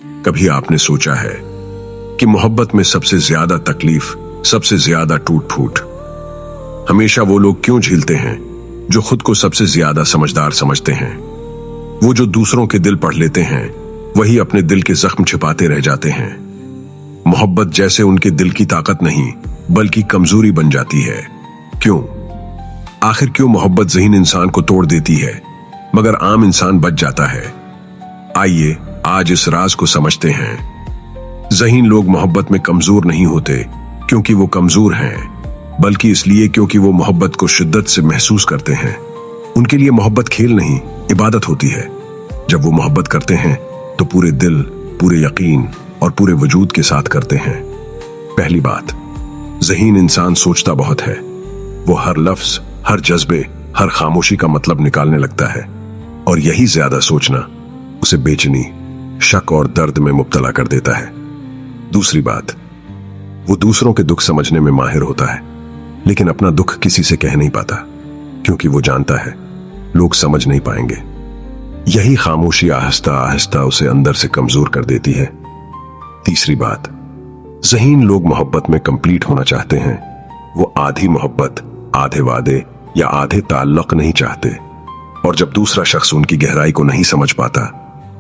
कभी आपने सोचा है कि मोहब्बत में सबसे ज्यादा तकलीफ, सबसे ज्यादा टूट फूट हमेशा वो लोग क्यों झेलते हैं जो खुद को सबसे ज्यादा समझदार समझते हैं? वो जो दूसरों के दिल पढ़ लेते हैं वही अपने दिल के जख्म छिपाते रह जाते हैं। मोहब्बत जैसे उनके दिल की ताकत नहीं बल्कि कमजोरी बन जाती है। क्यों? आखिर क्यों मोहब्बत ज़हीन इंसान को तोड़ देती है मगर आम इंसान बच जाता है? आइए आज इस राज को समझते हैं। ज़हीन लोग मोहब्बत में कमजोर नहीं होते क्योंकि वो कमजोर हैं, बल्कि इसलिए क्योंकि वो मोहब्बत को शिद्दत से महसूस करते हैं। उनके लिए मोहब्बत खेल नहीं, इबादत होती है। जब वो मोहब्बत करते हैं तो पूरे दिल, पूरे यकीन और पूरे वजूद के साथ करते हैं। पहली बात, ज़हीन इंसान सोचता बहुत है। वो हर लफ्ज, हर जज्बे, हर खामोशी का मतलब निकालने लगता है और यही ज्यादा सोचना उसे बेचैनी, शक और दर्द में मुब्तला कर देता है। दूसरी बात, वो दूसरों के दुख समझने में माहिर होता है लेकिन अपना दुख किसी से कह नहीं पाता क्योंकि वो जानता है लोग समझ नहीं पाएंगे। यही खामोशी आहिस्ता आहिस्ता उसे अंदर से कमजोर कर देती है। तीसरी बात, ज़हीन लोग मोहब्बत में कंप्लीट होना चाहते हैं। वो आधी मोहब्बत, आधे वादे या आधे ताल्लुक नहीं चाहते और जब दूसरा शख्स उनकी गहराई को नहीं समझ पाता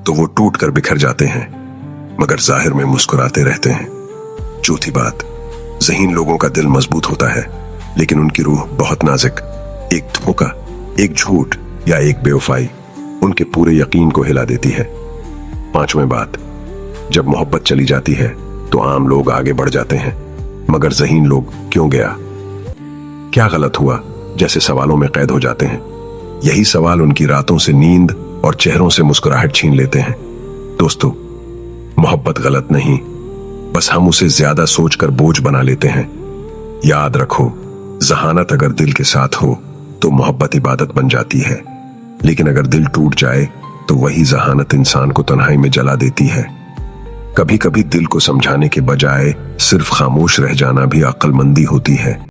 तो वो टूट कर बिखर जाते हैं मगर जाहिर में मुस्कुराते रहते हैं। चौथी बात, ज़हीन लोगों का दिल मजबूत होता है लेकिन उनकी रूह बहुत नाजुक। एक धोखा, एक झूठ या एक बेवफाई उनके पूरे यकीन को हिला देती है। पांचवें बात, जब मोहब्बत चली जाती है तो आम लोग आगे बढ़ जाते हैं मगर ज़हीन लोग क्यों गया, क्या गलत हुआ जैसे सवालों में कैद हो जाते हैं। यही सवाल उनकी रातों से नींद और चेहरों से मुस्कुराहट छीन लेते हैं। दोस्तों, मोहब्बत गलत नहीं, बस हम उसे ज्यादा सोचकर बोझ बना लेते हैं। याद रखो, जहानत अगर दिल के साथ हो तो मोहब्बत इबादत बन जाती है, लेकिन अगर दिल टूट जाए तो वही जहानत इंसान को तन्हाई में जला देती है। कभी कभी दिल को समझाने के बजाय सिर्फ खामोश रह जाना भी अक्लमंदी होती है।